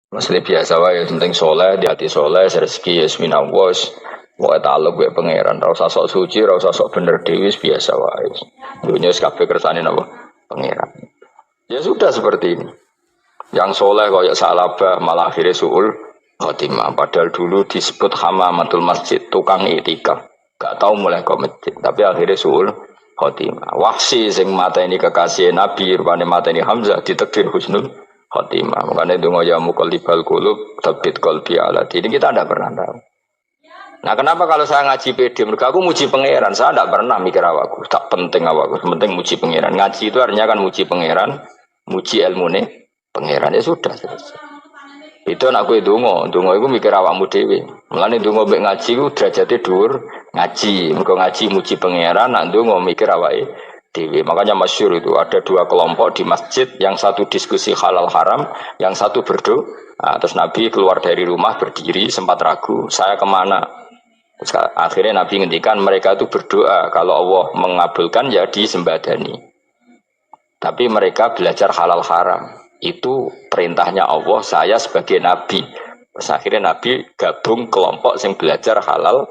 Maksudnya biasa wae, penting soleh, di hati soleh, rezeki yasmina was. Wae taluk wae pangeran, ora usah sok suci, ora usah sok bener dewi, biasa wae. Dunia kabeh kersane napa? Pangeran. Ya sudah seperti ini. Yang soleh koyok salabah malah akhirnya suul khotimah. Padahal dulu disebut hamamatul masjid, tukang itikaf. Gak tahu mulai ke masjid, tapi akhirnya suul khotimah. Wahsi sing mata ini kekasih Nabi, rupanya mata ini Hamzah ditakdir husnul khotimah. Makanya itu ya muqallibal qulub tsabbit qalbi ala ini kita tidak pernah tahu. Nah kenapa kalau saya ngaji PD, mereka aku muji pangeran, saya tidak pernah mikir awakku, tak penting awakku, penting muji pangeran. Ngaji itu artinya kan muji pangeran, muji ilmu nih pangeran, ya sudah selesai. Itu anakku itu dongo itu mikir awakmu dewi. Mulane dongo mbek ngaji ku derajate dhuwur ngaji. Mergo ngaji muji pangeran, nak dongo mikir awake dewi. Makanya masyhur itu ada dua kelompok di masjid, yang satu diskusi halal haram, yang satu berdoa. Nah, terus Nabi keluar dari rumah berdiri sempat ragu, saya kemana? Terus akhirnya Nabi ngendikan mereka itu berdoa kalau Allah mengabulkan ya disembadani. Tapi mereka belajar halal haram. Itu perintahnya Allah, saya sebagai Nabi. Terus akhirnya Nabi gabung kelompok yang belajar halal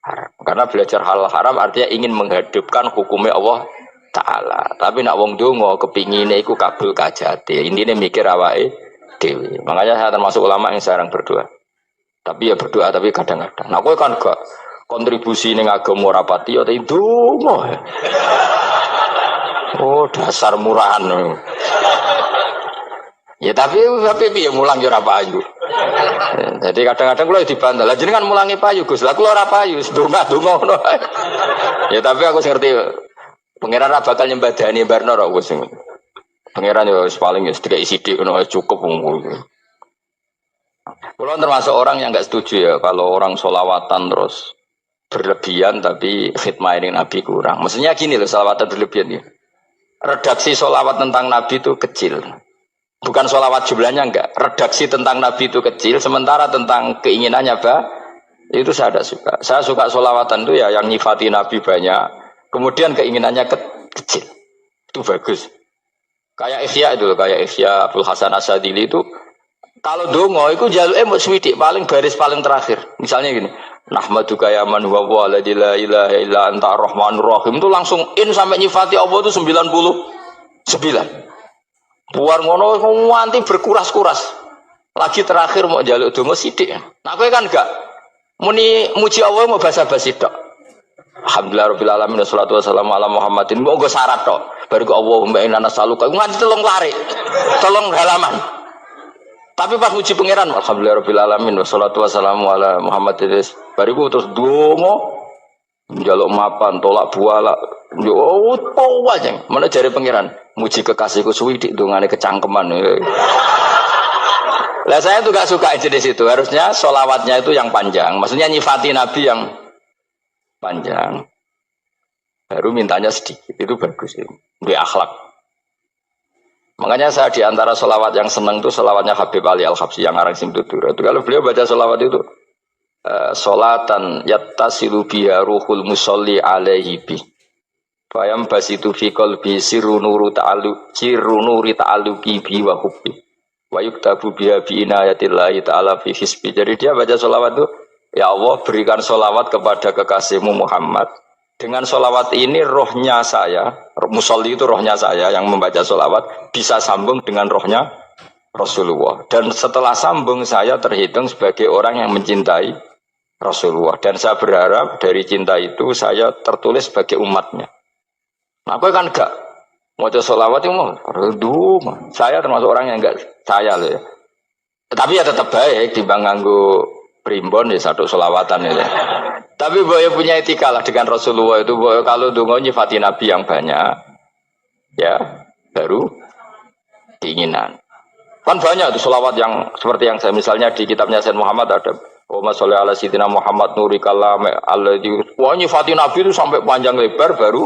haram. Karena belajar halal haram artinya ingin menghidupkan hukumnya Allah Ta'ala. Tapi nak wong dongo kepinginnya iku kabul kajati. Intinya mikir awake dewi. Makanya saya termasuk ulama yang jarang berdoa. Tapi ya berdoa tapi kadang-kadang. Nah, kowe kan gak kontribusi ning agama rapati ya itu oh, dasar murahan. Ya tapi piye mulang ya ora payu. Jadi kadang-kadang kula dibantah. Lah jenengan mulangi payu Gus. Lah kula ora payu, donga-donga ngono. Ya tapi aku ngerti pangeran ra bakal nyembadani barno ora Gus. Pangeran ya paling ya sedikit sithik ngono cukup ngono. Kalau termasuk orang yang nggak setuju ya kalau orang solawatan terus berlebihan tapi khidmah ini Nabi kurang. Maksudnya gini loh, solawatan berlebihan ya. Redaksi solawat tentang Nabi itu kecil. Bukan solawat jumlahnya enggak. Redaksi tentang Nabi itu kecil. Sementara tentang keinginannya itu saya tidak suka. Saya suka solawatan itu ya yang nyifati Nabi banyak. Kemudian keinginannya kecil. Itu bagus. Kayak Ihya itu, kayak Ihya Abdul Hasan Asadili itu. Kalau dongo itu jaluk swidik paling baris paling terakhir. Misalnya gini, nahmaduka ya man huwa la ilaha illa anta arrahmanur rahim itu langsung in sampai nyifati Allah itu 99. Buar ngono nganti berkuras-kuras. Lagi terakhir mau jaluk dongo sithik. Nah kowe kan enggak muni muji Allah mau basa-basi tok. Alhamdulillahirabbil alamin wassalatu wassalamu ala Muhammadin. Mau nggo syarat tok. Baru Allahumma inna nas'aluka nganti telung lari. Telung halaman. Tapi pas muji pangeran, alhamdulillahirabbil alamin wassalatu wassalamu ala Muhammadin. Bariku terus donga njaluk mapan, tolak buala. Yo opo wae. Mana jare pangeran, muji kekasihku suwi dik dongane kecangkeman. Lah saya tuh gak suka jenis itu. Harusnya sholawatnya itu yang panjang. Maksudnya nyifati Nabi yang panjang. Baru mintanya sedikit. Itu bagus itu. Di akhlak. Makanya saya di antara sholawat yang senang itu sholawatnya Habib Ali Al-Habsyi yang ngarang Simtudur. Itu kalau beliau baca sholawat itu sholatan yattasilu biha ruhul musolli alaihi bi fayam basitu fi qalbi sirru nuri ta'aluki bi wa hubbi wa yuktabu biha bi inayatillahi ta'ala fi hisbi. Jadi dia baca sholawat itu, ya Allah berikan sholawat kepada kekasihmu Muhammad. Dengan sholawat ini rohnya saya, musolli itu rohnya saya yang membaca sholawat bisa sambung dengan rohnya Rasulullah. Dan setelah sambung saya terhitung sebagai orang yang mencintai Rasulullah. Dan saya berharap dari cinta itu saya tertulis sebagai umatnya. Nah, aku kan enggak mau sholawat itu mau, saya termasuk orang yang enggak saya loh ya. Tapi ya tetap baik dibanding nganggo primbon ya satu sholawatan ya. Tapi boleh punya etika lah dengan Rasulullah itu. Boleh kalau dongo nyifati Nabi yang banyak, ya baru keinginan. Kan banyak tuh sholawat yang seperti yang saya misalnya di kitabnya Sayyid Muhammad ada Allahumma sholli ala sayyidina Muhammad nuri kalam alladzi. Wah nyifati Nabi itu sampai panjang lebar baru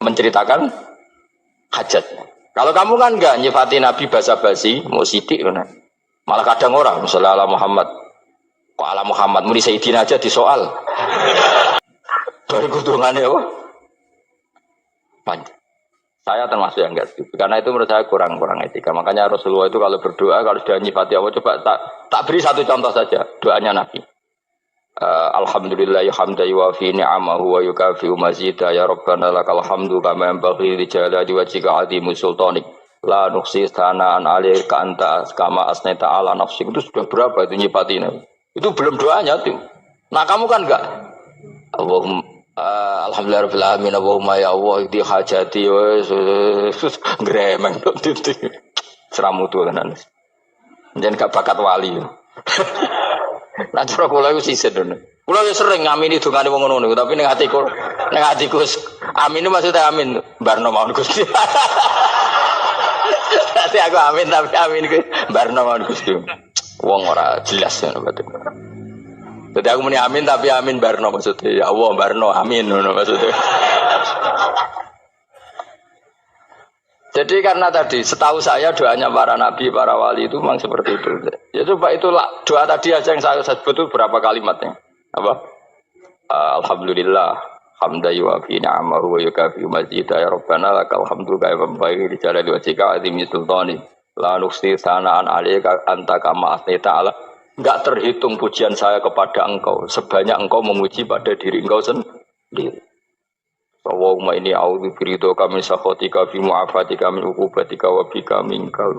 menceritakan hajatnya. Kalau kamu kan enggak nyifati Nabi basa-basi, mau sidik kan. Malah kadang orang misalnya ala Muhammad. Kok ala Muhammad muni Sayyidina aja disoal. Baru kudungannya apa? Panjang. Saya termasuk yang enggak setuju. Karena itu menurut saya kurang etika. Makanya Rasulullah itu kalau berdoa, kalau sudah nyifati Allah, coba tak beri satu contoh saja. Doanya Nabi. Alhamdulillah hamdan yuwafi ni'amahu wa yukafi'u mazidah ya Rabbana lakal hamdu kama yanbaghi li jalali wajhika 'azimi sultanik la nuhsi tsana'an 'alaika anta kama asnaita 'ala nafsik. Itu sudah berapa itu nyipatinya? Itu belum doanya tuh. Nah, kamu kan enggak Allahumma alhamdulillah rabbil alamin Allahumma ya Allah di hajati wes gremeng itu seramu tuh tenan. Jangan gak bakat wali. Nah, cara kula iku sisen ngono. Kula yo sering ngamini dongane wong ngono, tapi ning atiku amin maksudnya amin barno mawon Gusti. Nanti aku amin tapi amin ku barno mawon Gusti. Wong ora jelas ngono berarti. Jadi aku muni amin tapi amin barno maksudnya. Ya Allah barno amin ngono maksudnya. Jadi karena tadi setahu saya doanya para nabi, para wali itu memang seperti itu. Ya coba itulah doa tadi aja yang saya sebut itu berapa kalimatnya? Apa? Alhamdulillah hamdan yuwafi ni'amahu wa yukafi mazidah ya Rabbana lakal hamdu kama yanbaghi li jalali wajhika 'azimi sultani la nuhsi tsana'an 'alaika anta kama asnaita 'ala. Enggak terhitung pujian saya kepada engkau sebanyak engkau memuji pada diri engkau sendiri. Allahumma inni a'udzu biridhoka min sakhatika fi mu'afatika min uqubatika wa bika minkal.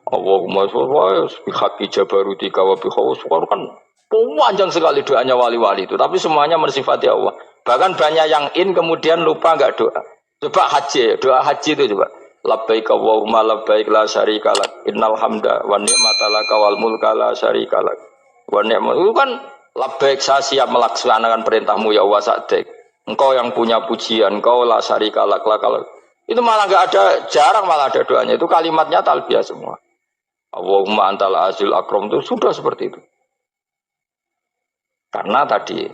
Allahumma sholli bi haqqi jabarutika wa bi khawfika kan panjang sekali doanya wali-wali itu, tapi semuanya mensifati Allah. Bahkan banyak yang kemudian lupa enggak doa. Coba haji, doa haji itu coba. Labbaik Allahumma labbaik la syarika lak innal hamda wan ni'mata laka wal mulka la syarika lak. Wa ni'mat itu kan labbaik saya siap melaksanakan perintahmu ya Allah sa'dik. Engkau yang punya pujian, engkau la syarika lak. Itu malah enggak ada, jarang malah ada doanya. Itu kalimatnya talbiyah semua. Allahumma antal azil akram itu sudah seperti itu. Karena tadi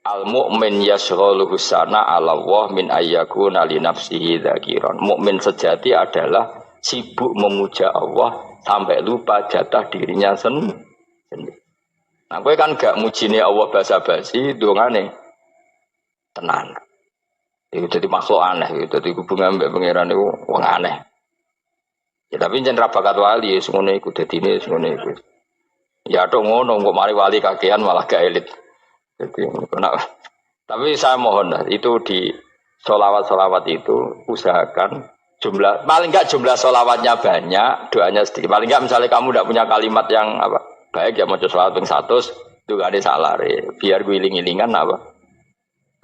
al-mu'min yashghaluhu sana 'ala Allah min ayyakuna li nafsihi dzakiran. Mukmin sejati adalah sibuk memuja Allah sampai lupa jatah dirinya sendiri. Nah, kowe kan gak mujine Allah basa-basi, dongane tenan. Itu jadi makhluk aneh, itu jadi hubungan mbek pangeran itu wong aneh. Ya tapi jan ra bakat wali ngono iku dadine ngono iku. Ya tok ngono kok mari wali kakean malah gak elit. Jadi tapi saya mohon itu di sholawat itu usahakan jumlah paling enggak jumlah sholawatnya banyak, doanya sedikit. Paling enggak misalnya kamu tidak punya kalimat yang apa baik ya mau sholawat ping 100 itu gak ada salah biar guling-gilingan apa.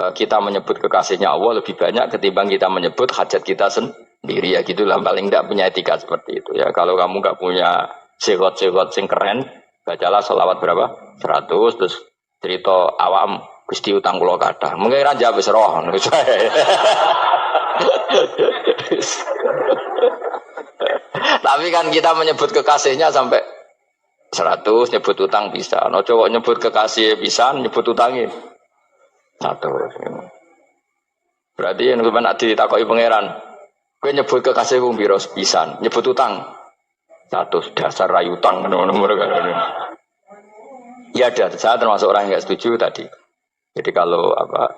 Kita menyebut kekasihnya Allah lebih banyak ketimbang kita menyebut hajat kita sendiri ya gitulah, paling tidak punya etika seperti itu ya. Kalau kamu nggak punya segot-segot sing keren, bacalah sholawat berapa 100 terus cerita awam Gusti utang kula kathah mungkin ra jawab wis roh. Tapi kan kita menyebut kekasihnya sampai 100, nyebut utang bisa. No coba nyebut kekasih bisa, nyebut utangnya 100. Berarti yang sampeyan ditakoki pangeran, kowe nyebut kekasihku piro pisan, nyebut utang 100, dasar rayu utang ngono-ngono kan. Ya ada, saya termasuk orang yang enggak setuju tadi. Jadi kalau apa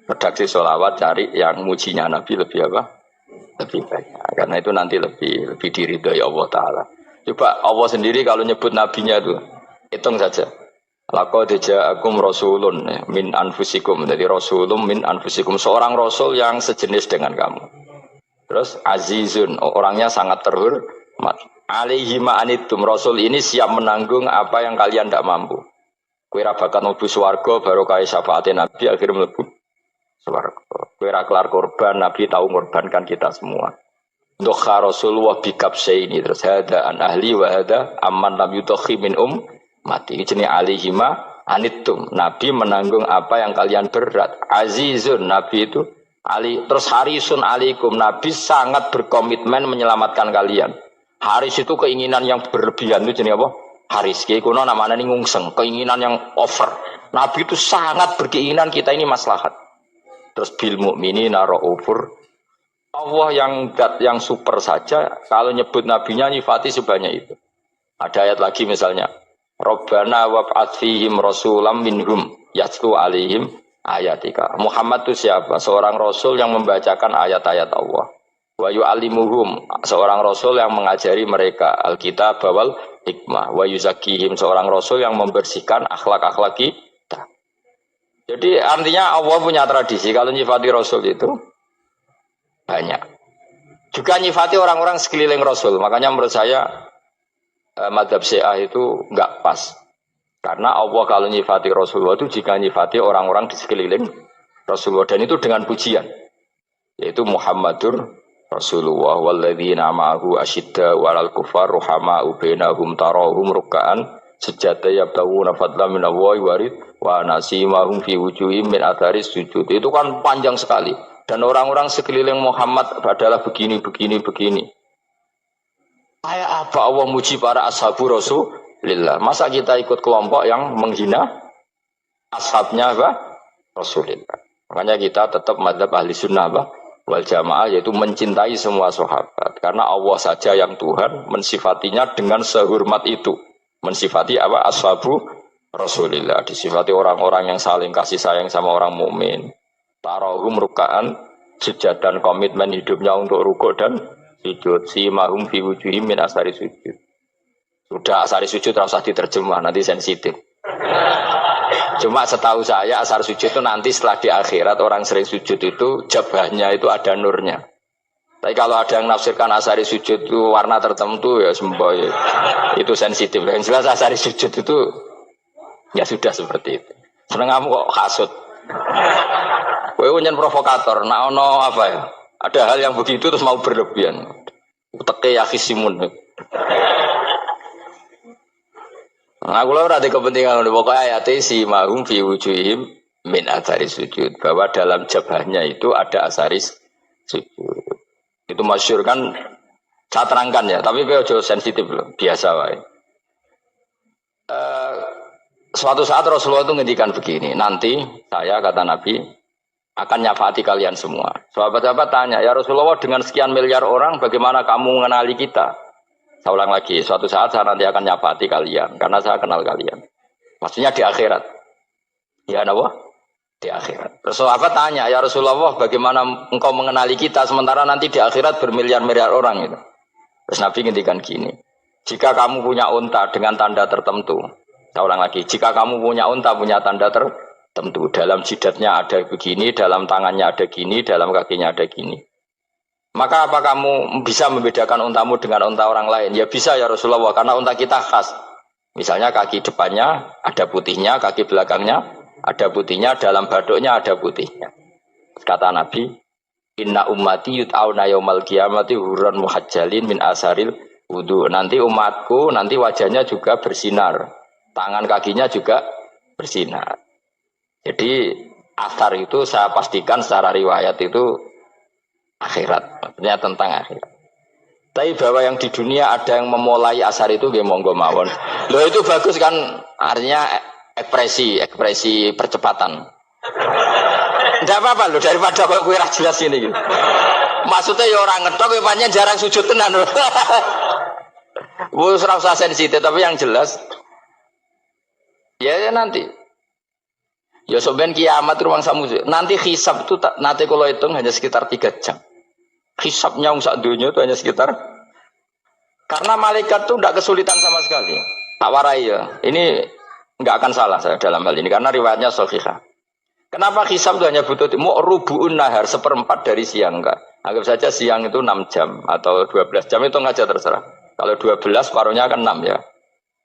redaksi sholawat cari yang mujinya Nabi lebih apa? Lebih banyak. Karena itu nanti lebih diridhoi Allah Taala. Coba Allah sendiri kalau nyebut nabinya itu hitung saja. Laqad ja'akum rasulun min anfusikum. Jadi rasulun min anfusikum, seorang rasul yang sejenis dengan kamu. Terus azizun, orangnya sangat terhormat. Alaihi ma'anitum, rasul ini siap menanggung apa yang kalian tidak mampu. Kowe ra bakat mlebu swarga barokah syafaate Nabi akhirnya mlebu swarga. Kowe ra kelar korban, Nabi tahu mengorbankan kita semua. Dokha Rasulullah bikabsaini, terus hada an ahli wa hada amman lam yudakhi min mati. Ini alihima anitum. Nabi menanggung apa yang kalian berat. Azizun, Nabi itu ali, terus harisun alikum. Nabi sangat berkomitmen menyelamatkan kalian. Haris itu keinginan yang berlebihan itu jenis apa? Haris, kuno namanya ini ngungseng, keinginan yang over. Nabi itu sangat berkeinginan kita ini maslahat. Terus bil mukminina raufur. Allah yang super saja kalau nyebut nabinya nyifati sebanyak itu. Ada ayat lagi misalnya, Rabbana wab'ats fihim rasulam minhum yatlu alaihim ayatika. Muhammad itu siapa? Seorang rasul yang membacakan ayat-ayat Allah. Wa yu'allimuhum, seorang rasul yang mengajari mereka alkitab wal hikmah. Wa yuzakkihim, seorang rasul yang membersihkan akhlak-akhlak kita. Jadi artinya Allah punya tradisi kalau nyifati rasul itu banyak. Juga nyifati orang-orang sekeliling rasul. Makanya menurut saya madhab Syiah itu enggak pas. Karena Allah kalau nyifati Rasulullah itu jika nyifati orang-orang di sekeliling Rasulullah, dan itu dengan pujian, yaitu Muhammadur Rasulullah walladzina ma'ahu asyidda walal kufar ruhama'u bainahum tarahum ruk'an sujada yabtaguna fadlan minallahi warid wa nasimahum fi wujuhim min atharis sujud. Itu kan panjang sekali, dan orang-orang sekeliling Muhammad adalah begini. Kayak apa Allah muji para ashabu Rasulillah? Masa kita ikut kelompok yang menghina ashabnya apa? Rasulillah. Makanya kita tetap madzhab ahli sunnah apa? Wal jamaah, yaitu mencintai semua sahabat. Karena Allah saja yang Tuhan mensifatinya dengan sehormat itu. Mensifati apa? Ashabu Rasulillah. Disifati orang-orang yang saling kasih sayang sama orang mukmin. Tarahum ruk'an, sujud dan komitmen hidupnya untuk rukuk dan sujud. Si mahum fi wujuhim min asari sujud. Sudah asari sujud harus diterjemah, nanti sensitif. Cuma setahu saya asar sujud itu nanti setelah di akhirat orang sering sujud itu jabahnya itu ada nurnya. Tapi kalau ada yang nafsirkan asari sujud itu warna tertentu ya semboy. Itu sensitif. Yang jelas asari sujud itu ya sudah seperti itu. Seneng kamu kok hasut. Kowe nyen provokator, nak ono apa ya? Ada hal yang begitu terus mau berlebihan. Teke ya khisimun. Nah, aku ora ada kepentingan pokoknya ayat si mahum fi wujuhim min athari sujud, bahwa dalam jabahnya itu ada asaris sujud. Itu masyhur kan, saya terangkan ya, tapi ojo sensitif loh, biasa wae. Suatu saat Rasulullah itu ngendikan begini, nanti saya kata Nabi akan nyafaati kalian semua. Sahabat-sahabat tanya, ya Rasulullah dengan sekian miliar orang bagaimana kamu mengenali kita? Saya ulang lagi, suatu saat saya nanti akan nyafaati kalian karena saya kenal kalian. Maksudnya di akhirat. Ya Allah, di akhirat. Terus sahabat tanya, ya Rasulullah bagaimana engkau mengenali kita sementara nanti di akhirat bermiliar-miliar orang itu. Terus Nabi ngendikan gini, jika kamu punya unta dengan tanda tertentu, saya ulang lagi, jika kamu punya unta punya tanda tertentu, dalam jidatnya ada begini, dalam tangannya ada gini, dalam kakinya ada gini. Maka apa kamu bisa membedakan untamu dengan unta orang lain? Ya bisa ya Rasulullah, karena unta kita khas. Misalnya kaki depannya ada putihnya, kaki belakangnya ada putihnya, dalam baduknya ada putihnya. Kata Nabi, inna ummati yut'auna yaumal qiyamati hurran muhajjalin min asaril wudu. Nanti umatku, nanti wajahnya juga bersinar. Tangan kakinya juga bersinar. Jadi asar itu saya pastikan secara riwayat itu akhirat, maksudnya tentang akhirat. Tapi bahwa yang di dunia ada yang memulai asar itu nggih monggo mawon. Loh itu bagus kan, artinya ekspresi percepatan. Enggak apa-apa loh, daripada kok kowe ra jelas ini gitu. Maksudnya ya orang ngetok kowe pancen jarang sujud tenan. Wis ora usah sensitif, tapi yang jelas ya nanti. Ya soben kiamat ruang samu. Nanti hisab itu nanti kalau hitung hanya sekitar 3 jam. Hisabnya sak dunia itu hanya sekitar, karena malaikat itu tidak kesulitan sama sekali. Tak warai ya. Ini nggak akan salah saya dalam hal ini karena riwayatnya sahihah. Kenapa hisab itu hanya butuh rubu'un nahar, 1/4 dari siang enggak? Anggap saja siang itu 6 jam atau 12 jam itu aja terserah. Kalau 12 paruhnya akan 6 ya.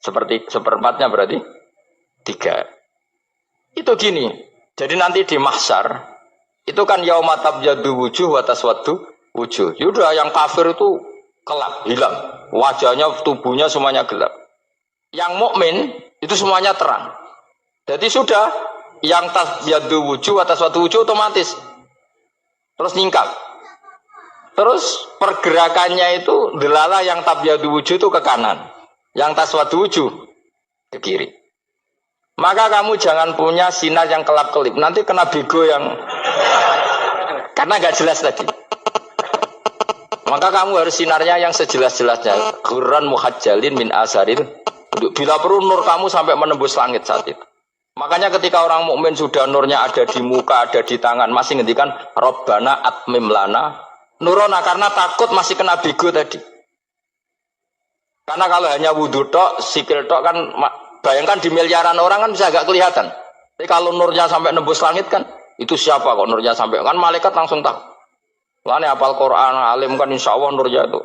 Seperti 1/4-nya berarti 3. Itu gini. Jadi nanti di mahsyar itu kan yauma tabyaddu wujuh wa taswaddu wujuh. Yaudah yang kafir itu kelap, hilang. Wajahnya, tubuhnya semuanya gelap. Yang mukmin itu semuanya terang. Jadi sudah yang tabyaddu wujuh wa taswaddu wujuh otomatis terus nyingkap. Terus pergerakannya itu delala yang tabyaddu wujuh itu ke kanan, yang taswaddu wujuh ke kiri. Maka kamu jangan punya sinar yang kelap-kelip. Nanti kena bego yang karena nggak jelas tadi. Maka kamu harus sinarnya yang sejelas-jelasnya. Hurran muhajjalin min asaril. Bila perlu nur kamu sampai menembus langit saat itu. Makanya ketika orang mukmin sudah nurnya ada di muka, ada di tangan, masih ngendikan Rabbana atmim lana Nurona karena takut masih kena bigo tadi. Karena kalau hanya wudhu tok, sikil tok kan, bayangkan di miliaran orang kan bisa agak kelihatan. Tapi kalau nurnya sampai nembus langit kan, itu siapa kok nurnya sampai, kan malaikat langsung tahu. Wah ini hafal Quran, alim kan insya Allah nurnya itu.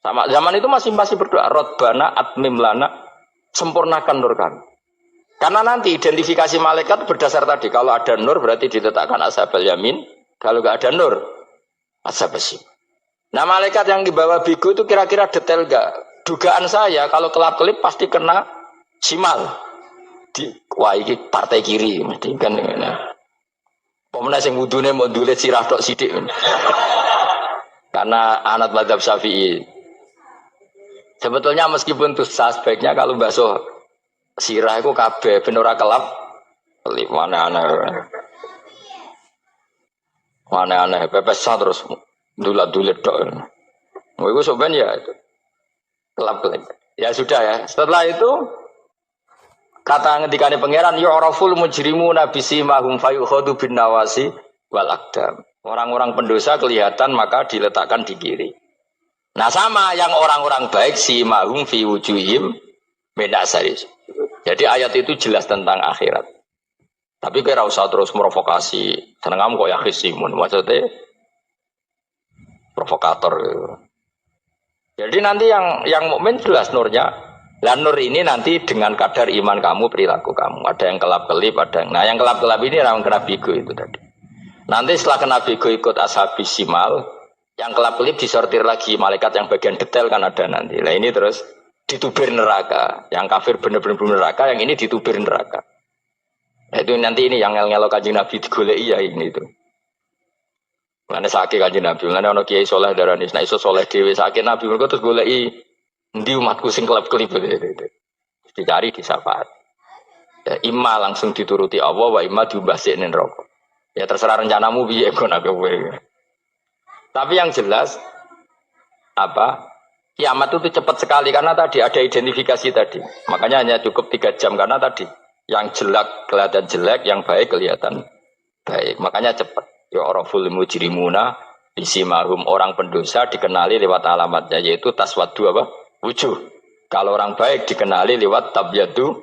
Sama zaman itu masih berdoa, Rabbana atmim lana, sempurnakan nur kami. Karena nanti identifikasi malaikat berdasar tadi, kalau ada nur berarti diletakkan ashabal yamin, kalau nggak ada nur, ashabal shimal. Nah malaikat yang dibawa bigo itu kira-kira detail gak? Dugaan saya kalau kelap-kelip pasti kena simal. Wah ini partai kiri mesti kan. Pemenang yang wudune mau dulet sirah tok sidik. Karena anak madzhab Syafi'i. Sebetulnya meskipun itu sebaiknya kalau basuh sirah itu kabeh ben ora kelap. Mana aneh pepesan terus dulat-dulet tok. Mau iku sebenarnya ya itu. Kelap-kelip. Ya sudah ya. Setelah itu kata ngendikane pangeran yu'raful mujrimuna bisimahum fayukhadu bin nawasi wal aqdam. Orang-orang pendosa kelihatan maka diletakkan di kiri. Nah sama yang orang-orang baik simahum fi wujuhim min asari. Jadi ayat itu jelas tentang akhirat. Tapi kira usah terus merovokasi. Seneng kamu kok ya khisimun. Maksudnya provokator gitu. Jadi nanti yang mukmin jelas nurnya. Lah nur ini nanti dengan kadar iman kamu, perilaku kamu. Ada yang kelap-kelip, ada yang. Nah yang kelap-kelip ini yang kena bigo itu tadi. Nanti setelah kena bigo ikut ashabis simal, yang kelap-kelip disortir lagi malaikat yang bagian detail kan ada nanti. Nah ini terus ditubir neraka. Yang kafir benar-benar neraka, yang ini ditubir neraka. Nah, itu nanti ini yang ngel-ngelok Kanjeng Nabi digoleki ya ini itu. Mana sakit Kanjeng Nabi, mana ono kiai soleh darani, nah iso soleh dewi sakit Nabi mereka terus goleki ndi umatku sing kelip-kelip itu. Dicari di syafaat. Ya, imma langsung dituruti Allah, wa imma diumbasik ning neraka. Ya terserah rencanamu piye kon aku kowe. Tapi yang jelas apa? Kiamat itu cepat sekali karena tadi ada identifikasi tadi. Makanya hanya cukup 3 jam karena tadi yang jelek kelihatan jelek, yang baik kelihatan baik. Makanya cepat. Ya oraful mujrimuna bisimahum, orang pendosa dikenali lewat alamatnya yaitu taswadu apa? Wujuh. Kalau orang baik dikenali lewat tabyadu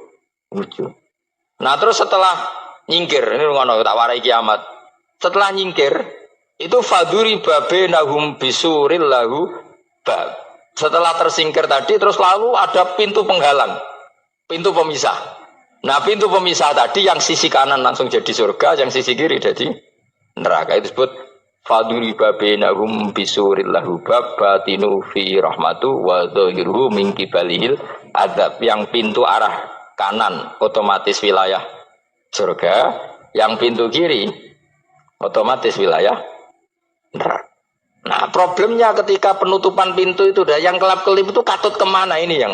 wujuh. Nah terus setelah nyingkir, ini ngono tak warai kiamat. Setelah nyingkir itu faduri babenahum bisuril lahu bab. Setelah tersingkir tadi terus lalu ada pintu penghalang, pintu pemisah. Nah pintu pemisah tadi yang sisi kanan langsung jadi surga, yang sisi kiri jadi neraka. Itu disebut faduri babenahum bisuril lahu bab batinu fi rahmatu wa dhahiruhu min qibalihil adzab. Yang pintu arah kanan otomatis wilayah surga, yang pintu kiri otomatis wilayah neraka. Nah problemnya ketika penutupan pintu itu dah yang kelap-kelip itu katut kemana ini yang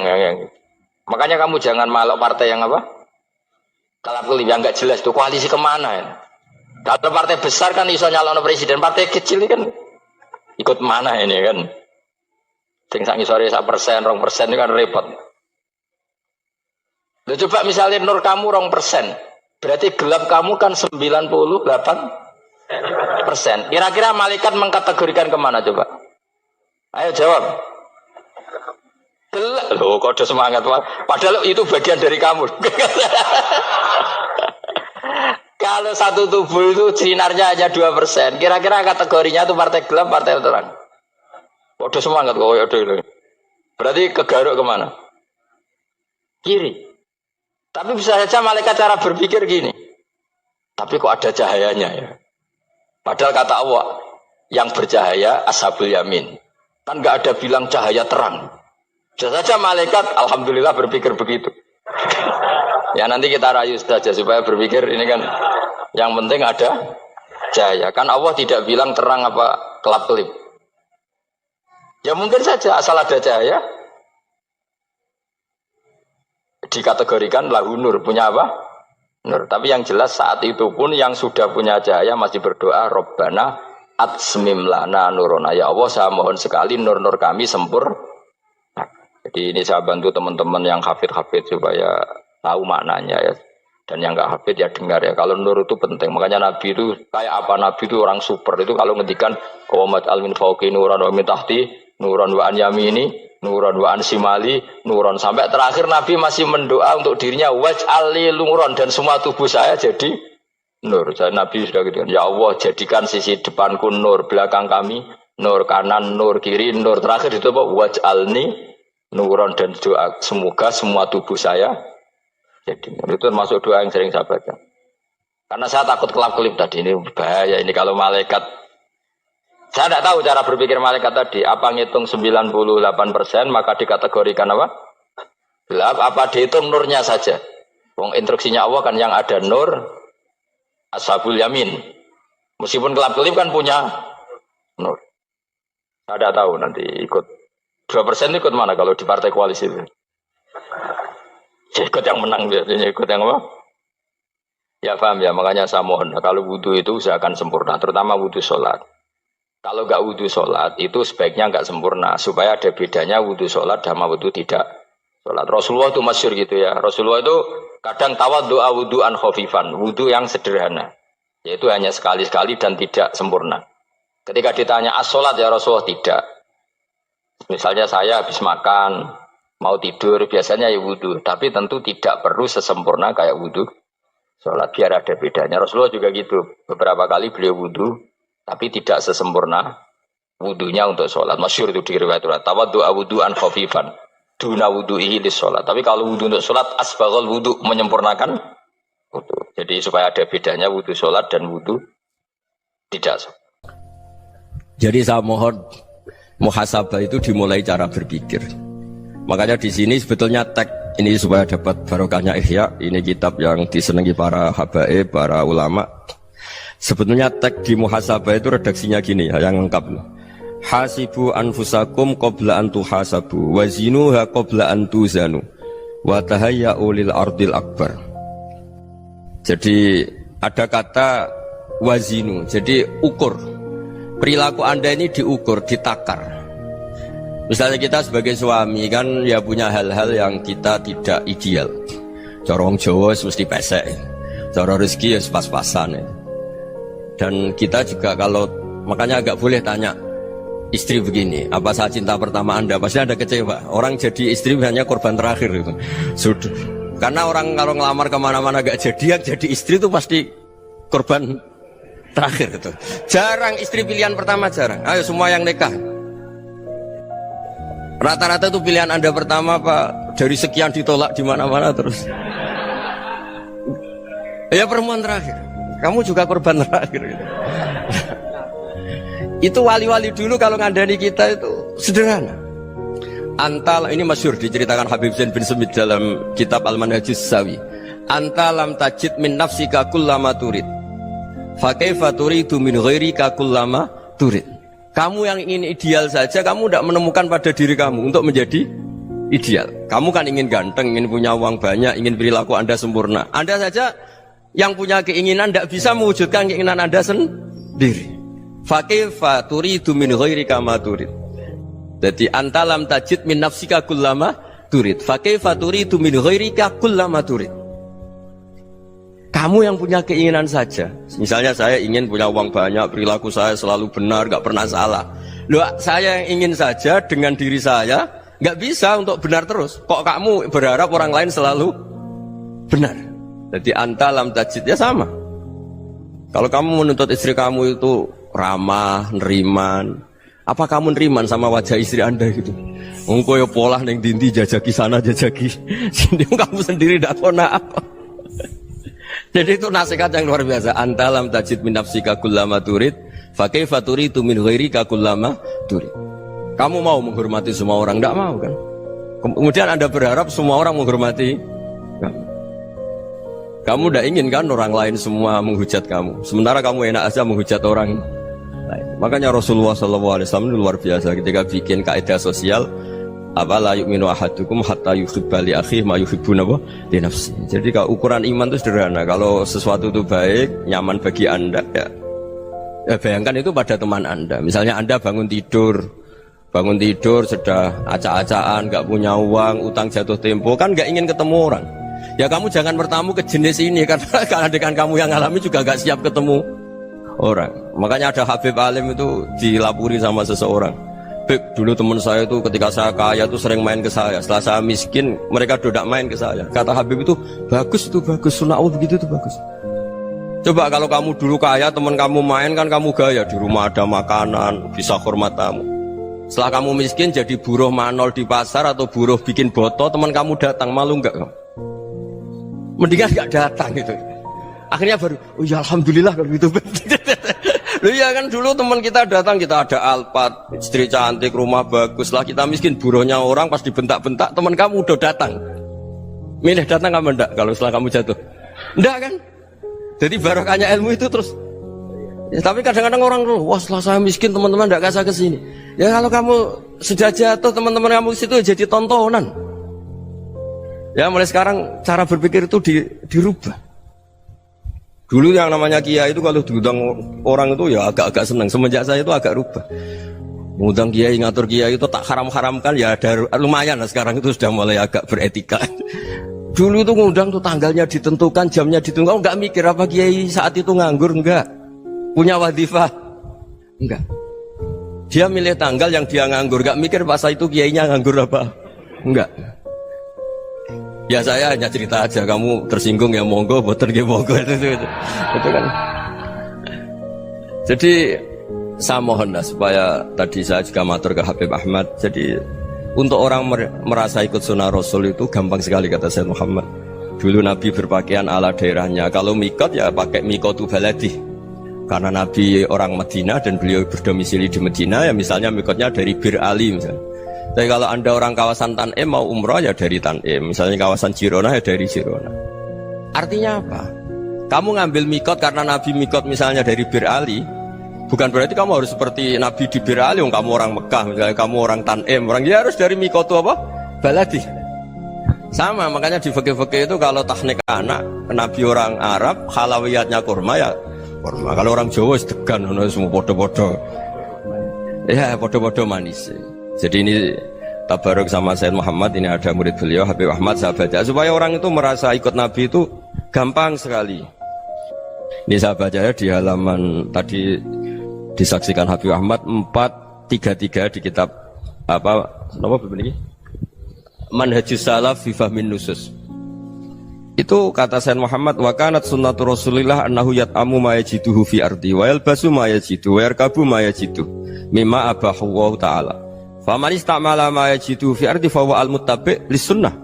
makanya kamu jangan malok partai yang apa kelap-kelip yang nggak jelas itu koalisi kemana ya. Kalau partai besar kan iso nyalon presiden, partai kecil ini kan ikut mana ini kan sing sak ngisore 1%, 2% ini kan repot. Loh, coba misalnya nur kamu 2%, berarti gelap kamu kan 98%. Kira-kira malaikat mengkategorikan kemana coba? Ayo jawab. Gelap. Loh, kode semangat. Padahal itu bagian dari kamu. Kalau satu tubuh itu sinarnya hanya 2%. Kira-kira kategorinya itu partai gelap, partai terang. Kode semangat kok itu. Berarti kegaruk kemana? Kiri. Tapi bisa saja malaikat cara berpikir gini. Tapi kok ada cahayanya ya? Padahal kata Allah, yang bercahaya ashabul yamin. Kan nggak ada bilang cahaya terang. Bisa saja malaikat, alhamdulillah berpikir begitu. Ya nanti kita rayu saja supaya berpikir ini kan, yang penting ada cahaya. Kan Allah tidak bilang terang apa kelap-kelip. Ya mungkin saja asal ada cahaya, dikategorikan lahu nur, punya apa? Nur. Tapi yang jelas saat itu pun yang sudah punya cahaya masih berdoa Rabbana atsmim lana nurona. Ya Allah saya mohon sekali nur-nur kami sempurna. Jadi ini saya bantu teman-teman yang hafid-hafid supaya tahu maknanya ya. Dan yang nggak hafid ya dengar ya. Kalau nur itu penting. Makanya Nabi itu kayak apa? Nabi itu orang super. Itu kalau ngendikan qawamat al min fauqi nuran wa min tahti nuran wa an yamini nuran wa an simali nuran, sampai terakhir Nabi masih mendoa untuk dirinya waj'al li nuran, dan semua tubuh saya jadi nur. Jadi Nabi sudah gitu. Ya Allah, jadikan sisi depanku nur, belakang kami nur, kanan nur, kiri nur. Terakhir itu apa? Waj'alni nuran, dan doa semoga semua tubuh saya jadi nur. Itu termasuk doa yang sering saya baca. Karena saya takut kelap-kelip tadi, ini bahaya ini kalau malaikat. Saya tidak tahu cara berpikir malaikat tadi. Apa ngitung 98% maka dikategorikan apa? Gelap. Apa dihitung nurnya saja? Wong instruksinya Allah kan yang ada nur ashabul yamin. Meskipun kelap-kelip kan punya nur. Saya tidak tahu nanti ikut 2% ikut mana kalau di partai koalisi itu. Ikut yang menang biasanya, ikut yang apa? Ya paham ya, makanya saya mohon. Kalau wudhu itu usahakan sempurna, terutama wudhu sholat. Kalau nggak wudhu sholat itu sebaiknya nggak sempurna, supaya ada bedanya wudhu sholat sama wudhu tidak sholat. Rasulullah itu masyhur gitu ya. Rasulullah itu kadang tawaddu'a wudhu'an khafifan, wudhu yang sederhana, yaitu hanya sekali-sekali dan tidak sempurna. Ketika ditanya as-sholat ya Rasulullah, tidak. Misalnya saya habis makan, mau tidur, biasanya ya wudhu, tapi tentu tidak perlu sesempurna kayak wudhu sholat, biar ada bedanya. Rasulullah juga gitu, beberapa kali beliau wudhu tapi tidak sesempurna wudunya untuk sholat. Masyhur itu di riwayat tawaddu'a wudhu'an khafifan duna wudhu'ihi lis sholat. Tapi kalau wudhu untuk sholat asbaghal wudhu, menyempurnakan wudhu. Jadi supaya ada bedanya wudhu sholat dan wudhu tidak sholat. Jadi saya mohon muhasabah itu dimulai cara berpikir. Makanya di sini sebetulnya tag ini supaya dapat barokahnya Ihya. Ini kitab yang disenangi para habaib, para ulama. Sebetulnya tag di muhasabah itu redaksinya gini ya, yang lengkap. Hasibu anfusakum qabla an tuhasabu wazinuha qabla an tuzanu wa tahayya'u lil ardil akbar. Jadi ada kata wazinu, jadi ukur. Perilaku Anda ini diukur, ditakar. Misalnya kita sebagai suami kan ya punya hal-hal yang kita tidak ideal. Corong Jawa mesti pesek, cara rezeki ya pas-pasan ya. Dan kita juga kalau makanya agak boleh tanya istri begini, apa saat cinta pertama Anda? Pasti Anda kecewa. Orang jadi istri hanya korban terakhir itu. Sudah. Karena orang kalau ngelamar kemana-mana gak jadi, yang jadi istri itu pasti korban terakhir itu. Jarang istri pilihan pertama, jarang. Ayo semua yang nikah. Rata-rata itu pilihan Anda pertama Pak, dari sekian ditolak di mana-mana terus. Ya perempuan terakhir. Kamu juga korban terakhir. Itu wali-wali dulu kalau ngandani kita itu sederhana. Antal ini masyhur diceritakan Habib Zain bin Sumit dalam kitab Al-Manhajus Sawi. Antalam tajid min nafsika kullama turid. Fa kaifa turidu min ghairika kullama turid. Kamu yang ingin ideal saja, kamu tidak menemukan pada diri kamu untuk menjadi ideal. Kamu kan ingin ganteng, ingin punya uang banyak, ingin perilaku Anda sempurna. Anda saja yang punya keinginan tidak bisa mewujudkan keinginan Anda sendiri. Fa kaifa turidu min ghairika ma turid. Jadi antalam tajid min nafsika kullama turid. Fa kaifa turidu min ghairika kullama turid. Kamu yang punya keinginan saja. Misalnya saya ingin punya uang banyak, perilaku saya selalu benar, gak pernah salah. Loh, saya yang ingin saja dengan diri saya gak bisa untuk benar terus. Kok kamu berharap orang lain selalu benar? Jadi antalam tajid ya sama. Kalau kamu menuntut istri kamu itu ramah, neriman, apa kamu neriman sama wajah istri Anda gitu? Engkau ya pola neng dindi jajaki sana jajaki sini, kamu sendiri tidak kona apa. Jadi itu nasihat yang luar biasa. Antalam tajid min nafsika kullama turid, fa kaifa turidu min ghairika kullama turid. Kamu mau menghormati semua orang? Tidak mau kan? Kemudian Anda berharap semua orang menghormati kamu. Kamu tidak ingin kan orang lain semua menghujat kamu. Sementara kamu enak aja menghujat orang lain. Makanya Rasulullah SAW luar biasa ketika bikin kaidah sosial. Apa la yu'minu ahadukum hatta yuhibba li akhihi ma yuhibbu li nafsi. Jadi kalau ukuran iman itu sederhana. Kalau sesuatu itu baik, nyaman bagi Anda ya bayangkan itu pada teman Anda. Misalnya Anda bangun tidur sudah acak-acakan, gak punya uang, utang jatuh tempo, kan gak ingin ketemu orang. Ya kamu jangan bertamu ke jenis ini karena dengan kamu yang alami juga gak siap ketemu orang. Makanya ada Habib Alim itu dilapuri sama seseorang. Beb, dulu teman saya itu ketika saya kaya itu sering main ke saya. Setelah saya miskin, mereka tidak main ke saya. Kata Habib itu bagus, sunnah Allah begitu itu bagus. Coba kalau kamu dulu kaya, teman kamu main kan kamu gaya. Di rumah ada makanan, bisa hormat tamu. Setelah kamu miskin jadi buruh manol di pasar atau buruh bikin boto, teman kamu datang, malu enggak kamu? Mendingan gak datang gitu. Akhirnya baru, oh ya alhamdulillah kalau gitu. Loh ya kan dulu teman kita datang, kita ada Alphard, istri cantik, rumah bagus lah. Kita miskin, buruhnya orang pas dibentak-bentak, teman kamu udah datang. Milih datang kamu enggak kalau setelah kamu jatuh? Enggak kan? Jadi barokahnya ilmu itu terus. Ya, tapi kadang-kadang orang tuh, wah setelah saya miskin teman-teman enggak kasih ke sini. Ya kalau kamu sudah jatuh, teman-teman kamu di situ jadi tontonan. Ya mulai sekarang cara berpikir itu dirubah. Dulu yang namanya kiai itu kalau diundang orang itu ya agak-agak senang. Semenjak saya itu agak rubah. Mengundang kiai, ngatur kiai itu tak haram-haramkan ya ada lumayan lah sekarang itu sudah mulai agak beretika. Dulu itu ngundang tuh tanggalnya ditentukan, jamnya ditentukan. Enggak mikir apa kiai saat itu nganggur, enggak. Punya wadifah, enggak. Dia milih tanggal yang dia nganggur, enggak mikir pas itu kiainya nganggur apa. Enggak. Ya saya hanya cerita aja, kamu tersinggung ya monggo, boten ya monggo itu kan. Jadi saya mohon lah supaya tadi saya juga matur ke Habib Ahmad. Jadi untuk orang merasa ikut sunnah Rasul itu gampang sekali kata Sayyid Muhammad. Dulu Nabi berpakaian ala daerahnya. Kalau mikot ya pakai mikotu baladi. Karena Nabi orang Madinah dan beliau berdomisili di Madinah ya misalnya mikotnya dari Bir Ali misalnya. Tapi kalau anda orang kawasan Tanim mau umroh ya dari Tanim. Misalnya kawasan Jirona ya dari Jirona. Artinya apa? Kamu ngambil mikot karena Nabi mikot misalnya dari Bir Ali. Bukan berarti kamu harus seperti Nabi di Bir Ali. Kamu orang Mekah misalnya kamu orang Tanim. Orang dia harus dari mikot itu apa? Baladi. Sama makanya di fikih-fikih itu kalau tahnik anak Nabi orang Arab halawiyatnya kurma ya kurma. Kalau orang Jawa sedegan semua podo-podo. Ya podo-podo manis. Jadi ini tabaruk sama Sayyid Muhammad, ini ada murid beliau Habib Ahmad, saya baca supaya orang itu merasa ikut Nabi itu gampang sekali. Ini saya baca ya di halaman tadi disaksikan Habib Ahmad 433 di kitab apa begini? Manhajus Salaf fi Fahmin Nusus. Itu kata Sayyid Muhammad wa kanat sunnatu Rasulillah annahu yat'amu ma yajiduhu fi ardi wa yalbasu ma yajidu wa yarkabu ma yajidu mimma abahu Allah taala. Faman istamala ma yajidu fi ardi fa huwa al-muttabi' lis-sunnah.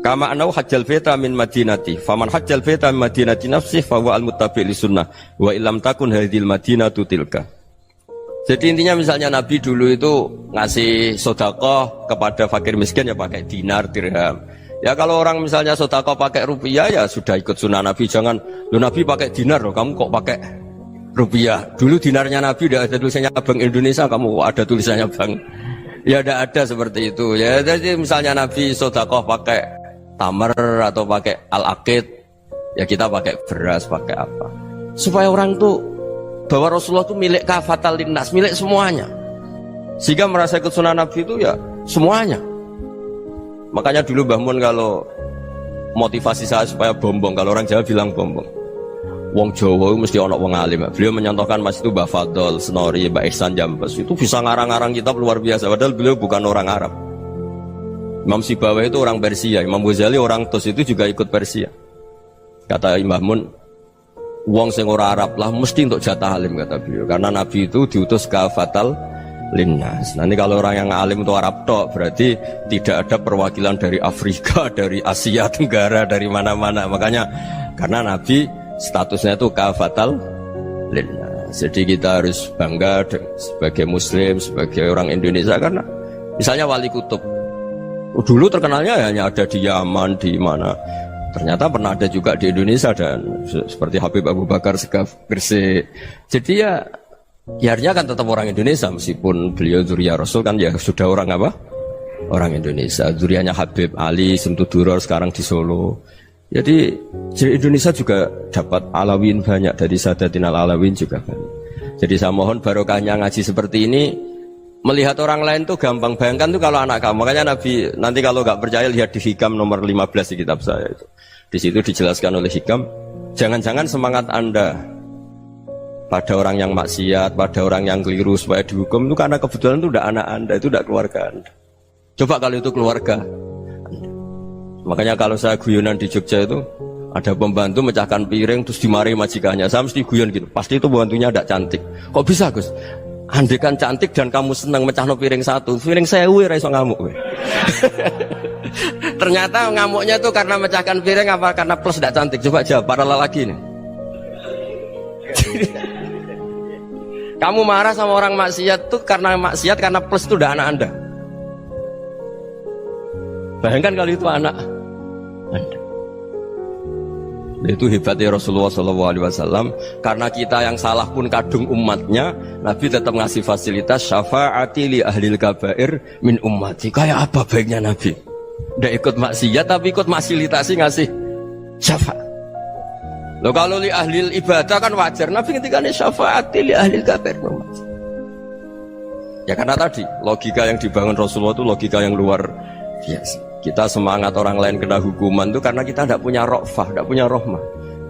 Kama annahu hajjal baita min madinati. Faman hajjal baita min madinati nafsi fa huwa al-muttabi' lis-sunnah. Wa illam takun hadhil madinatu tilka. Jadi intinya misalnya Nabi dulu itu ngasih sedekah kepada fakir miskin ya pakai dinar, dirham. Ya kalau orang misalnya sedekah pakai rupiah ya sudah ikut sunnah Nabi. Jangan lu Nabi pakai dinar loh, kamu kok pakai rupiah. Dulu dinarnya Nabi udah ada tulisannya Bank Indonesia, kamu ada tulisannya Bank. Ya tidak ada seperti itu. Ya jadi misalnya Nabi sedekah pakai tamar atau pakai al-aqid, ya kita pakai beras, pakai apa? Supaya orang tuh bahwa Rasulullah itu milik kafatal linnas, milik semuanya. Sehingga merasa ikut sunnah Nabi itu ya semuanya. Makanya dulu Mbah Mun kalau motivasi saya supaya bombong, kalau orang Jawa bilang bombong. Wong Jawa mesti ono wong alim. Beliau menyontohkan Mas itu Mbah Fadol, Senori, Mbah Ihsan Jambes. Itu bisa ngarang-ngarang kitab luar biasa. Padahal beliau bukan orang Arab. Imam Sibawai itu orang Persia. Imam Ghazali orang Tus itu juga ikut Persia. Kata Mbah Mun, wong sing ora Arab lah mesti untuk jatah alim kata beliau. Karena Nabi itu diutus kafatal linnas. Nanti kalau orang yang alim itu Arab tok, berarti tidak ada perwakilan dari Afrika, dari Asia Tenggara, dari mana-mana. Makanya karena Nabi statusnya itu kafatal linnas. Jadi kita harus bangga sebagai Muslim, sebagai orang Indonesia karena misalnya Wali Kutub dulu terkenalnya hanya ada di Yaman, di mana. Ternyata pernah ada juga di Indonesia dan seperti Habib Abu Bakar Segaf Gresik. Jadi ya akhirnya kan tetap orang Indonesia meskipun beliau zuriyah Rasul kan ya sudah orang apa? Orang Indonesia. Zuriyahnya Habib Ali Simtuduror sekarang di Solo. Jadi Indonesia juga dapat alawin banyak dari Sadatin al-Alawin juga banyak. Jadi saya mohon barokahnya ngaji seperti ini Melihat orang lain tuh gampang. Bayangkan tuh kalau anak kamu. Makanya Nabi, nanti kalau nggak percaya lihat di Hikam nomor 15 di kitab saya itu. Di situ dijelaskan oleh Hikam, jangan-jangan semangat Anda pada orang yang maksiat, pada orang yang keliru supaya dihukum itu karena kebetulan itu udah anak Anda, itu udah keluarga Anda. Coba kalau itu keluarga Anda. Makanya kalau saya guyonan di Jogja itu, ada pembantu mecahkan piring terus dimarahi majikannya, saya mesti guyon gitu, pasti itu pembantunya tidak cantik. Kok bisa Gus? Andai kan cantik dan kamu senang mecahno piring satu, piring 1000 ra iso ngamuk kowe. Ternyata ngamuknya tuh karena mecahkan piring apa karena plus tidak cantik? Coba jawab para lelaki ini. Kamu marah sama orang maksiat tuh karena maksiat, karena plus itu udah anak Anda. Bayangkan kalau itu anak Anda. Itu hebatnya Rasulullah SAW. Karena kita yang salah pun kadung umatnya, Nabi tetap ngasih fasilitas syafaati li ahlil kabair min ummati. Kayak apa baiknya Nabi? Udah ikut maksiat tapi ikut fasilitasi ngasih syafaat. Loh kalau li ahlil ibadah kan wajar. Nabi ketika ini syafaati li ahlil kabair min ummati. Ya karena tadi logika yang dibangun Rasulullah itu logika yang luar biasa. Kita semangat orang lain kena hukuman itu karena kita tidak punya ra'fah, tidak punya rahmah.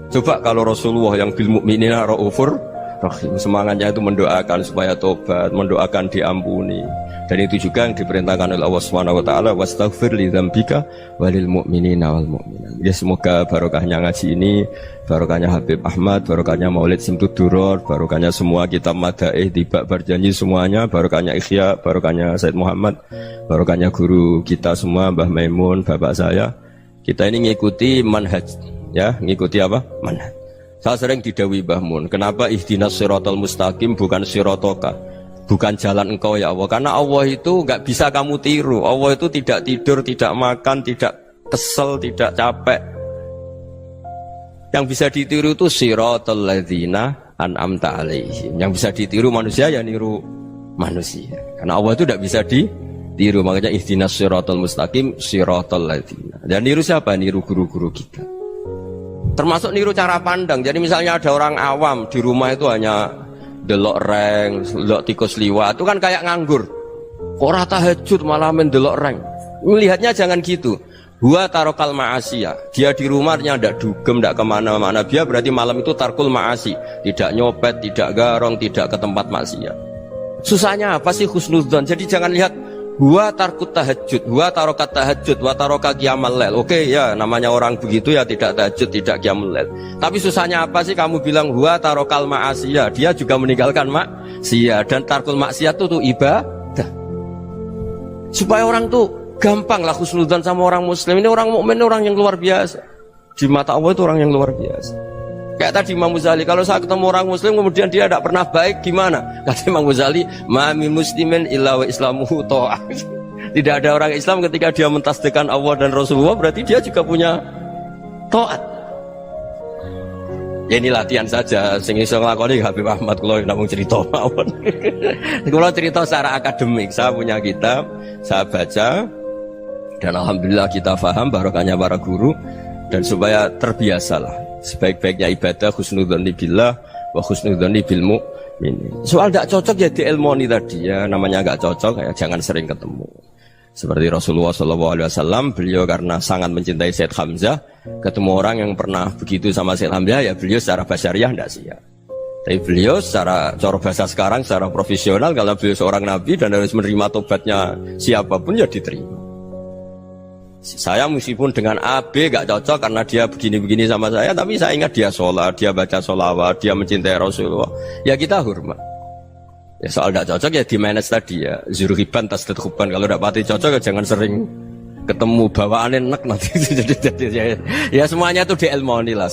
Coba kalau Rasulullah yang bil mu'minina ra'ufur rahim, semangatnya itu mendoakan supaya tobat, mendoakan diampuni. Dan itu juga yang diperintahkan oleh Allah Subhanahu wa taala, wastaghfir li dzambika walil mu'minina wal mu'minat. Ya semoga barokahnya ngaji ini, barokahnya Habib Ahmad, barokahnya Maulid Simtud Duror, barokahnya semua kitab Madaih Tiba Berjanji semuanya, barokahnya Ikhya, barokahnya Said Muhammad, barokahnya guru kita semua Mbah Maimun, bapak saya. Kita ini ngikuti manhaj, ya, ngikuti apa? Manhaj. Saya sering didhawuhi Mbah Mun, kenapa ihdinas siratal mustaqim bukan siratoka? Bukan jalan engkau ya Allah, karena Allah itu nggak bisa kamu tiru. Allah itu tidak tidur, tidak makan, tidak kesel, tidak capek. Yang bisa ditiru itu siratal ladzina an'amta alaihim. Yang bisa ditiru manusia ya niru manusia. Karena Allah itu tidak bisa ditiru. Makanya ihdinas siratal mustaqim siratal ladzina. Dan niru siapa? Niru guru-guru kita. Termasuk niru cara pandang. Jadi misalnya ada orang awam di rumah itu hanya delok reng, delok tikus liwat, itu kan kayak nganggur. Kok ora tahajud malah mendelok reng. Melihatnya jangan gitu. Huwa tarokal ma'asiyah. Dia di rumahnya tidak dugem, tidak kemana-mana. Dia berarti malam itu tarkul ma'asi. Tidak nyopet, tidak garong, tidak ke tempat maksiat. Susahnya apa sih husnudzon? Jadi jangan lihat huwa tarkut tahajud, huwa tarokat tahajud, wa taroka qiyamal lail. Oke ya, namanya orang begitu ya tidak tahajud, tidak qiyamul lail. Tapi susahnya apa sih kamu bilang huwa tarokal ma'asiyah? Dia juga meninggalkan maksiat, dan tarkul maksiat itu tuh ibadah. Supaya orang tuh gampang lah husnudzon sama orang muslim. Ini orang mukmin, orang yang luar biasa. Di mata Allah itu orang yang luar biasa. Kayak tadi Imam Ghazali, kalau saya ketemu orang muslim kemudian dia tidak pernah baik, gimana? Kata Imam Ghazali, ma min muslimin illa wa islamuhu ta'ah. Tidak ada orang Islam ketika dia mentasdihkan Allah dan Rasulullah, berarti dia juga punya taat. Ya ini latihan saja, sing iso nglakoni Habib Ahmad kula namung cerita mawon. Kula cerita secara akademik, saya punya kitab, saya baca, dan alhamdulillah kita paham barokahnya para guru, dan supaya terbiasalah. Sebaik-baiknya ibadah husnudzon billah wa husnudzon bil mu'min. Soal tidak cocok ya diilmoni tadi ya, namanya nggak cocok ya jangan sering ketemu. Seperti Rasulullah SAW, beliau karena sangat mencintai Said Hamzah, ketemu orang yang pernah begitu sama Said Hamzah ya beliau secara basyariah tidak siap. Tapi beliau secara cara bahasa sekarang, secara profesional, kalau beliau seorang nabi dan harus menerima tobatnya siapapun ya diterima. Saya meskipun dengan A, B gak cocok karena dia begini-begini sama saya, tapi saya ingat dia sholat, dia baca sholawat, dia mencintai Rasulullah, ya kita hormat. Ya soal gak cocok ya di manage tadi ya, zuruhiban tasdid huban. Kalau gak pati cocok ya jangan sering ketemu, bawaannya enak nanti. Ya semuanya itu diilmoni lah.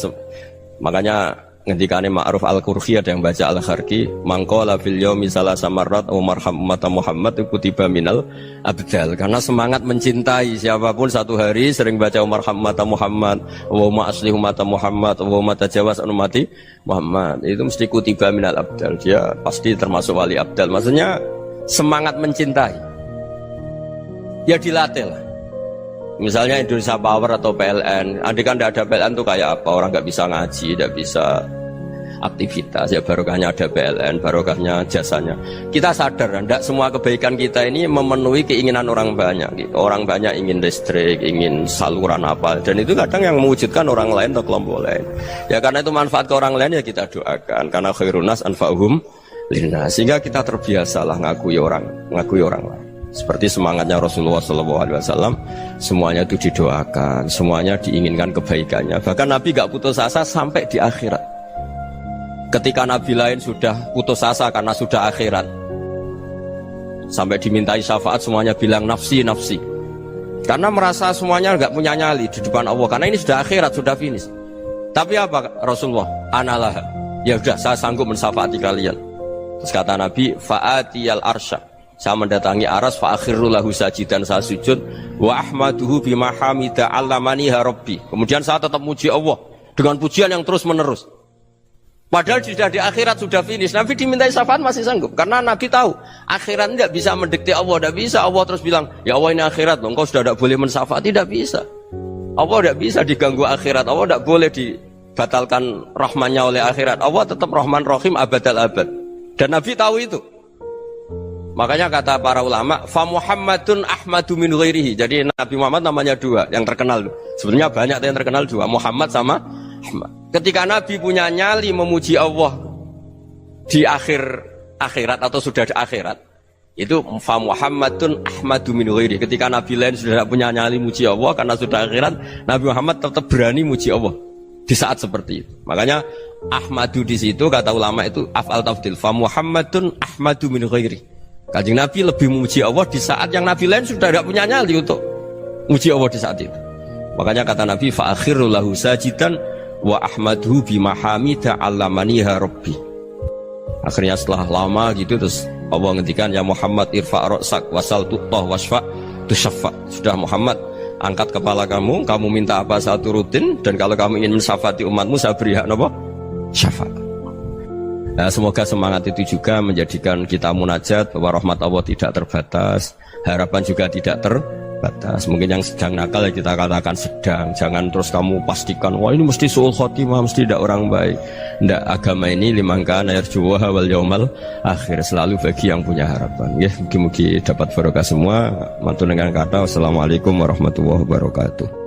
Makanya ngendikane Ma'ruf Al-Qurhi ada yang baca Al-Kharqi, mangqala fil yaumi salasa marrat wa marham ummata Muhammad kutiba minal abdal. Karena semangat mencintai siapapun satu hari sering baca marham ummata Muhammad wa ma asli ummata Muhammad wa ma tajawaz an ummati Muhammad, itu mesti kutiba minal abdal. Dia pasti termasuk wali abdal. Maksudnya semangat mencintai ya dilatih lah. Misalnya Indonesia Power atau PLN, andai kan tidak ada PLN tuh kayak apa? Orang nggak bisa ngaji, tidak bisa. aktivitas, ya barokahnya ada PLN, barokahnya jasanya. Kita sadar, tidak semua kebaikan kita ini memenuhi keinginan orang banyak. Gitu. Orang banyak ingin listrik, ingin saluran apa, dan itu kadang yang mewujudkan orang lain atau kelompok lain. Ya karena itu manfaat ke orang lain ya kita doakan. Karena khairun nas anfa'uhum linnas. Sehingga kita terbiasalah ngakui orang lain. Seperti semangatnya Rasulullah SAW, semuanya itu didoakan, semuanya diinginkan kebaikannya. Bahkan Nabi gak putus asa sampai di akhirat. Ketika Nabi lain sudah putus asa karena sudah akhirat, sampai dimintai syafaat semuanya bilang nafsi, nafsi. Karena merasa semuanya gak punya nyali di depan Allah. Karena ini sudah akhirat, sudah finish. Tapi apa Rasulullah? Analah. Ya udah, saya sanggup mensyafaati kalian. Terus kata Nabi, fa'atiyal arsya. Saya mendatangi aras fa akhirru lahu sajidan, saya sujud wa ahmaduhu bima hamida 'allamaniha rabbi. Kemudian saya tetap muji Allah dengan pujian yang terus menerus. Padahal sudah di akhirat sudah finish. Nabi dimintai syafaat masih sanggup karena Nabi tahu akhirat tidak bisa mendikte Allah, tidak bisa. Allah terus bilang, "Ya Allah ini akhirat loh, engkau sudah tidak boleh mensyafaat." Tidak bisa. Allah tidak bisa diganggu akhirat. Allah tidak boleh dibatalkan rahmannya oleh akhirat. Allah tetap Rahman Rahim abadal abad. Dan Nabi tahu itu. Makanya kata para ulama, fa Muhammadun ahmadu min ghairihi. Jadi Nabi Muhammad namanya dua yang terkenal. Sebenarnya banyak yang terkenal dua, Muhammad sama Ahmad. Ketika Nabi punya nyali memuji Allah di akhirat atau sudah di akhirat, itu fa Muhammadun ahmadu min ghairihi. Ketika Nabi lain sudah tidak punya nyali muji Allah karena sudah akhirat, Nabi Muhammad tetap berani muji Allah di saat seperti itu. Makanya ahmadu di situ kata ulama itu af'al tafdil, fa Muhammadun ahmadu min ghairihi. Kanjeng Nabi lebih memuji Allah di saat yang Nabi lain sudah tidak punya nyali untuk memuji Allah di saat itu. Makanya kata Nabi fa akhirru lahu sajidan wa ahmaduhu bima hamida 'allamaniha rabbi. Akhirnya setelah lama gitu terus Allah ngendikan, ya Muhammad irfa' ra'sak wasal tu'tah wasfa' tusyaffa. Sudah Muhammad, angkat kepala kamu minta apa saya turutin, dan kalau kamu ingin mensyafaati umatmu saya beri hak napa? Syafaat. Nah, semoga semangat itu juga menjadikan kita munajat bahwa rahmat Allah tidak terbatas, harapan juga tidak terbatas. Mungkin yang sedang nakal ya kita katakan sedang. Jangan terus kamu pastikan wah ini mesti suul khotimah, mesti tidak orang baik. Tidak, agama ini liman kana yarjuwaha wal yaumal akhir, selalu bagi yang punya harapan. Ya, mugi-mugi dapat barokah semua. Mantu dengan kata wassalamualaikum warahmatullahi wabarakatuh.